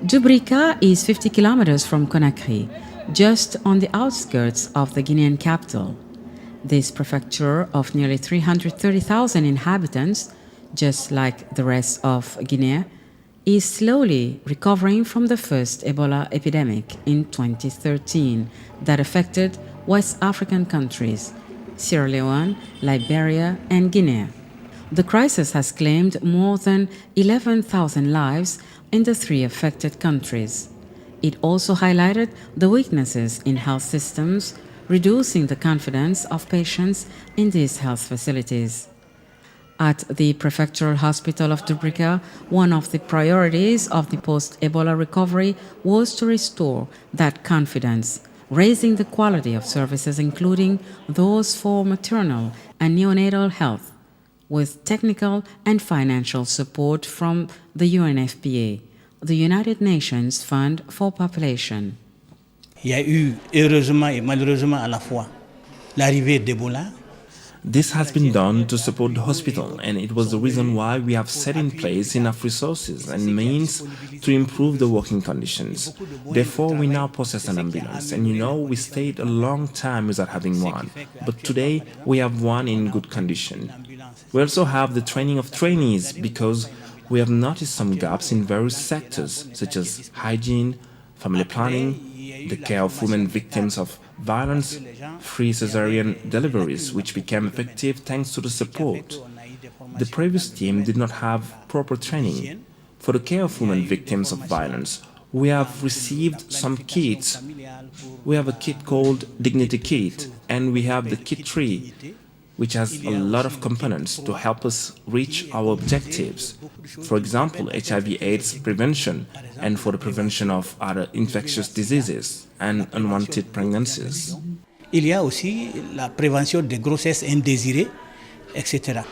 Dubrika is 50 kilometers from Conakry, just on the outskirts of the Guinean capital. This prefecture of nearly 330,000 inhabitants, just like the rest of Guinea, is slowly recovering from the first Ebola epidemic in 2013 that affected West African countries, Sierra Leone, Liberia, and Guinea. The crisis has claimed more than 11,000 lives in the three affected countries. It also highlighted the weaknesses in health systems, reducing the confidence of patients in these health facilities. At the Prefectural Hospital of Dubrika, one of the priorities of the post-Ebola recovery was to restore that confidence, raising the quality of services, including those for maternal and neonatal health, with technical and financial support from the UNFPA, the United Nations Fund for Population. Il y a eu, heureusement et malheureusement à la fois, l'arrivée d'Ebola. This has been done to support the hospital, and it was the reason why we have set in place enough resources and means to improve the working conditions. Therefore, we now possess an ambulance, and we stayed a long time without having one, but today we have one in good condition. We also have the training of trainees because we have noticed some gaps in various sectors, such as hygiene, family planning, the care of women victims of violence, free cesarean deliveries, which became effective thanks to the support. The previous team did not have proper training. For the care of women victims of violence, we have received some kits. We have a kit called Dignity Kit, and we have the Kit 3, which has a lot of components to help us reach our objectives. For example, HIV/AIDS prevention, and for the prevention of other infectious diseases and unwanted pregnancies. Il y a aussi la prévention des grossesses indésirées, etc.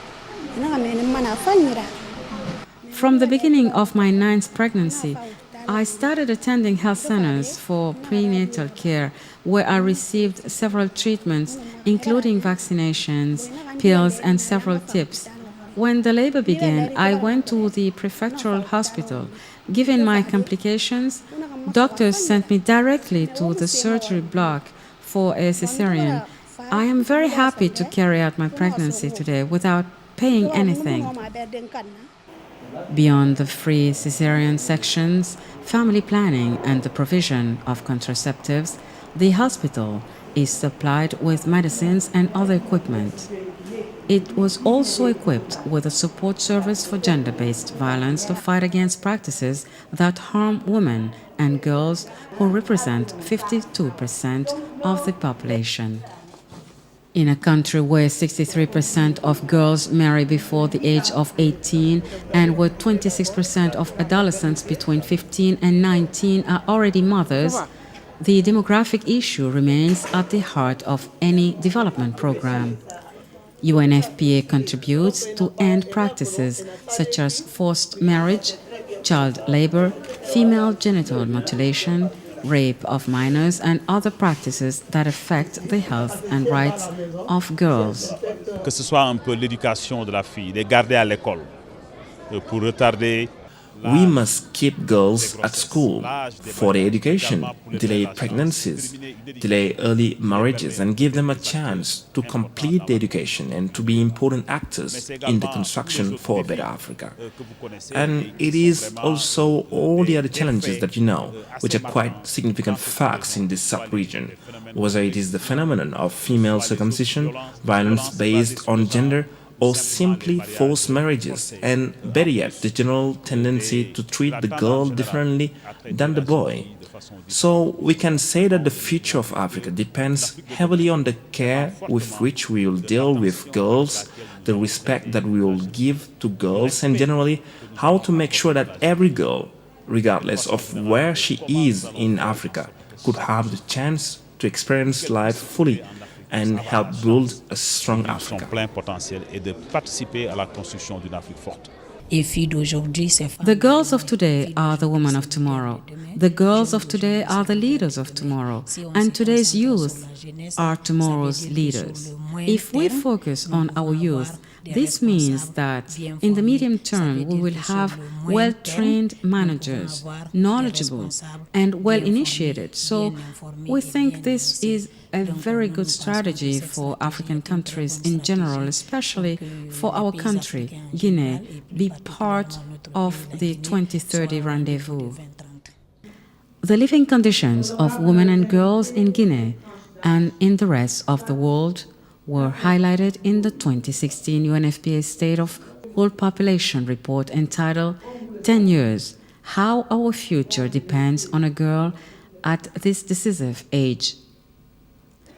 From the beginning of my 9th pregnancy, I started attending health centers for prenatal care, where I received several treatments, including vaccinations, pills, and several tips. When the labor began, I went to the prefectural hospital. Given my complications, doctors sent me directly to the surgery block for a cesarean. I am very happy to carry out my pregnancy today without paying anything. Beyond the free cesarean sections, family planning, and the provision of contraceptives, the hospital is supplied with medicines and other equipment. It was also equipped with a support service for gender-based violence to fight against practices that harm women and girls, who represent 52% of the population. In a country where 63% of girls marry before the age of 18 and where 26% of adolescents between 15 and 19 are already mothers, the demographic issue remains at the heart of any development program. UNFPA contributes to end practices such as forced marriage, child labor, female genital mutilation, rape of minors, and other practices that affect the health and rights of girls. Que ce soit un peu l'éducation de la fille, les garder à l'école pour retarder. We must keep girls at school for their education, delay pregnancies, delay early marriages, and give them a chance to complete their education and to be important actors in the construction for a better Africa. And it is also all the other challenges that which are quite significant facts in this sub-region, whether it is the phenomenon of female circumcision, violence based on gender, or simply forced marriages, and better yet, the general tendency to treat the girl differently than the boy. So we can say that the future of Africa depends heavily on the care with which we will deal with girls, the respect that we will give to girls, and generally how to make sure that every girl, regardless of where she is in Africa, could have the chance to experience life fully and help build a strong Africa. The girls of today are the women of tomorrow. The girls of today are the leaders of tomorrow. And today's youth are tomorrow's leaders. If we focus on our youth, this means that in the medium term we will have well-trained managers, knowledgeable and well-initiated. So we think this is a very good strategy for African countries in general, especially for our country, Guinea, be part of the 2030 rendezvous. The living conditions of women and girls in Guinea and in the rest of the world were highlighted in the 2016 UNFPA State of World Population report entitled 10 Years, How Our Future Depends on a Girl at this Decisive Age.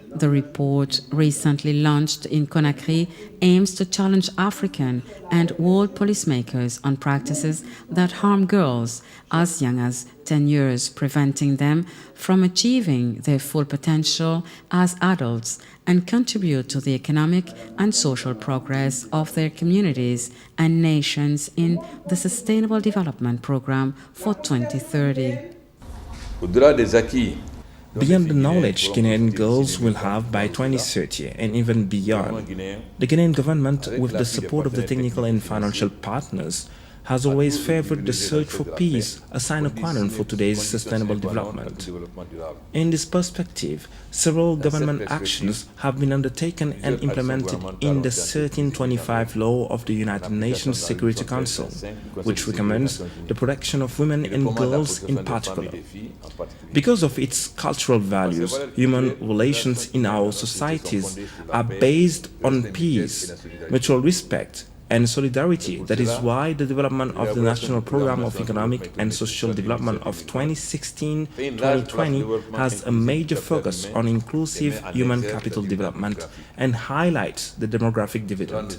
The report, recently launched in Conakry, aims to challenge African and world policymakers on practices that harm girls as young as 10 years, preventing them from achieving their full potential as adults and contribute to the economic and social progress of their communities and nations in the Sustainable Development Programme for 2030. Beyond the knowledge Guinean girls will have by 2030 and even beyond, the Guinean government, with the support of the technical and financial partners, has always favored the search for peace, a sine qua non for today's sustainable development. In this perspective, several government actions have been undertaken and implemented in the 1325 law of the United Nations Security Council, which recommends the protection of women and girls in particular. Because of its cultural values, human relations in our societies are based on peace, mutual respect, and solidarity. That is why the development of the National Programme of Economic and Social Development of 2016-2020 has a major focus on inclusive human capital development and highlights the demographic dividend.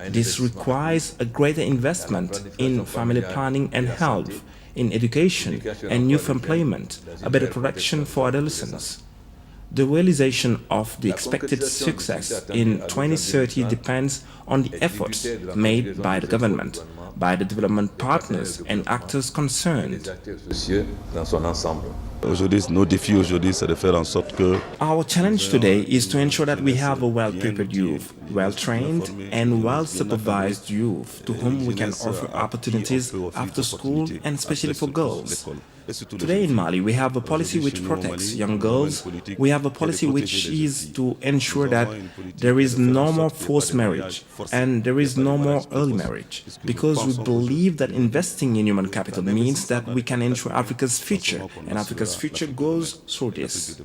This requires a greater investment in family planning and health, in education and youth employment, a better protection for adolescents. The realization of the expected success in 2030 depends on the efforts made by the government, by the development partners and actors concerned. Our challenge today is to ensure that we have a well-prepared youth, well-trained and well-supervised youth to whom we can offer opportunities after school and especially for girls. Today in Mali, we have a policy which protects young girls. We have a policy which is to ensure that there is no more forced marriage and there is no more early marriage, because we believe that investing in human capital means that we can ensure Africa's future, and Africa's future goes through this.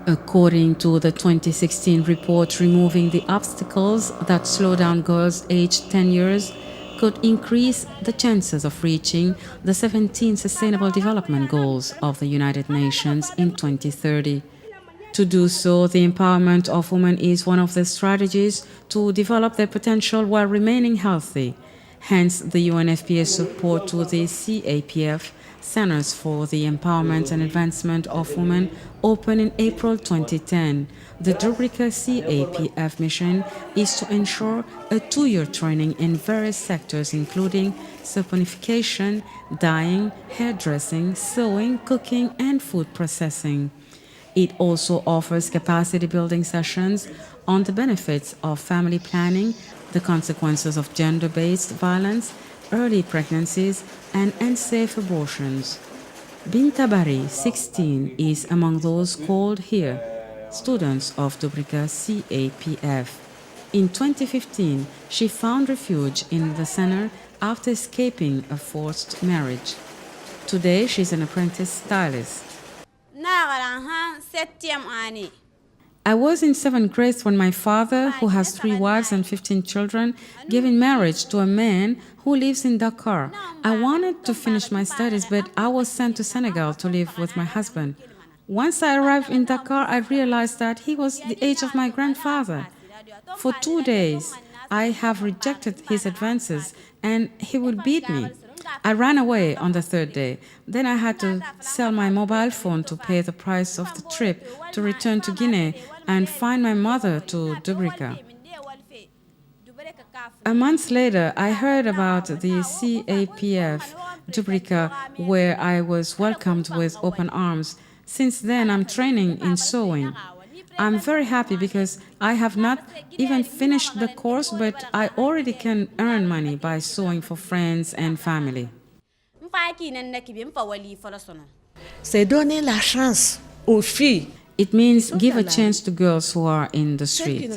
According to the 2016 report, removing the obstacles that slow down girls aged 10 years could increase the chances of reaching the 17 Sustainable Development Goals of the United Nations in 2030. To do so, the empowerment of women is one of the strategies to develop their potential while remaining healthy. Hence, the UNFPA support to the CAPF Centers for the Empowerment and Advancement of Women opened in April 2010. The Dubrika CAPF mission is to ensure a 2-year training in various sectors including saponification, dyeing, hairdressing, sewing, cooking and food processing. It also offers capacity building sessions on the benefits of family planning, the consequences of gender-based violence, early pregnancies and unsafe abortions. Binta Bari, 16, is among those called here, students of Dubrika CAPF. In 2015, she found refuge in the center after escaping a forced marriage. Today, she's an apprentice stylist. I was in 7th grade when my father, who has 3 wives and 15 children, gave in marriage to a man who lives in Dakar. I wanted to finish my studies, but I was sent to Senegal to live with my husband. Once I arrived in Dakar, I realized that he was the age of my grandfather. For 2 days, I have rejected his advances, and he would beat me. I ran away on the 3rd day. Then I had to sell my mobile phone to pay the price of the trip to return to Guinea and find my mother to Dubrika. A month later, I heard about the CAPF Dubrika, where I was welcomed with open arms. Since then, I'm training in sewing. I'm very happy because I have not even finished the course, but I already can earn money by sewing for friends and family. C'est donner la chance aux filles. It means give a chance to girls who are in the street,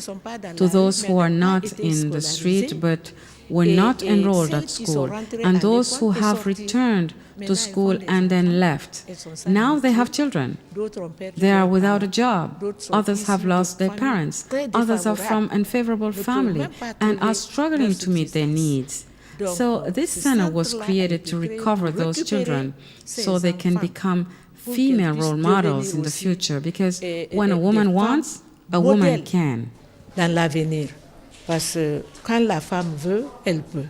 to those who are not in the street but were not enrolled at school, and those who have returned to school and then left. Now they have children. They are without a job. Others have lost their parents. Others are from unfavorable family and are struggling to meet their needs. So this center was created to recover those children so they can become female role models in the future, because when a woman wants, a woman can. Dans l'avenir. Parce que quand la femme veut, elle peut.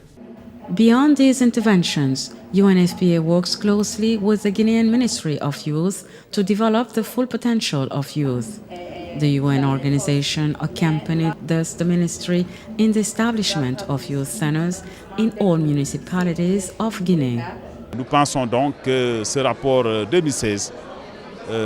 Beyond these interventions, UNFPA works closely with the Guinean Ministry of Youth to develop the full potential of youth. The UN organization accompanied thus the ministry in the establishment of youth centers in all municipalities of Guinea. Nous pensons donc que ce rapport 2016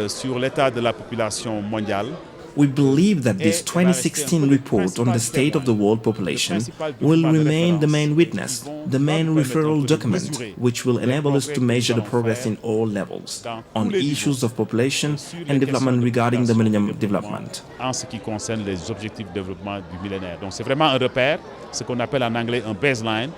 sur l'état de la population mondiale, we believe that this 2016 report on the state of the world population will remain the main witness, the main referral document, which will enable us to measure the progress in all levels on issues of population and development regarding the Millennium Development. En ce qui concerne les objectifs de développement du millénaire. Donc c'est vraiment un repère, ce qu'on appelle en anglais un baseline.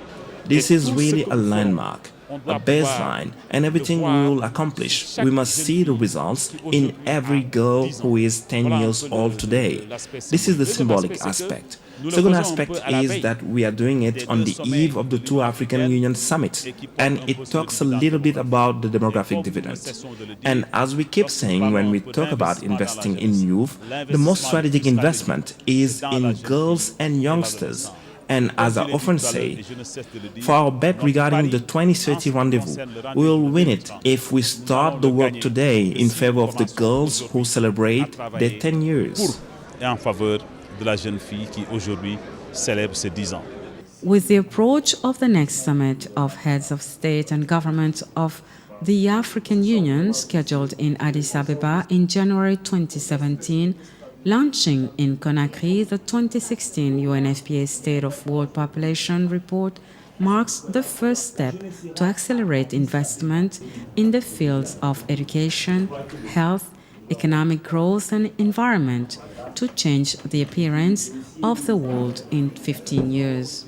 This is really a landmark, a baseline, and everything we will accomplish, we must see the results in every girl who is 10 years old today. This is the symbolic aspect. Second aspect is that we are doing it on the eve of the two African Union summits, and it talks a little bit about the demographic dividend. And as we keep saying when we talk about investing in youth, the most strategic investment is in girls and youngsters. And as I often say, for our bet regarding the 2030 rendezvous, we will win it if we start the work today in favor of the girls who celebrate their 10 years. Et en faveur de la jeune fille qui aujourd'hui célèbre ses 10 ans. With the approach of the next summit of heads of state and government of the African Union scheduled in Addis Ababa in January 2017, launching in Conakry, the 2016 UNFPA State of World Population Report marks the first step to accelerate investment in the fields of education, health, economic growth and environment to change the appearance of the world in 15 years.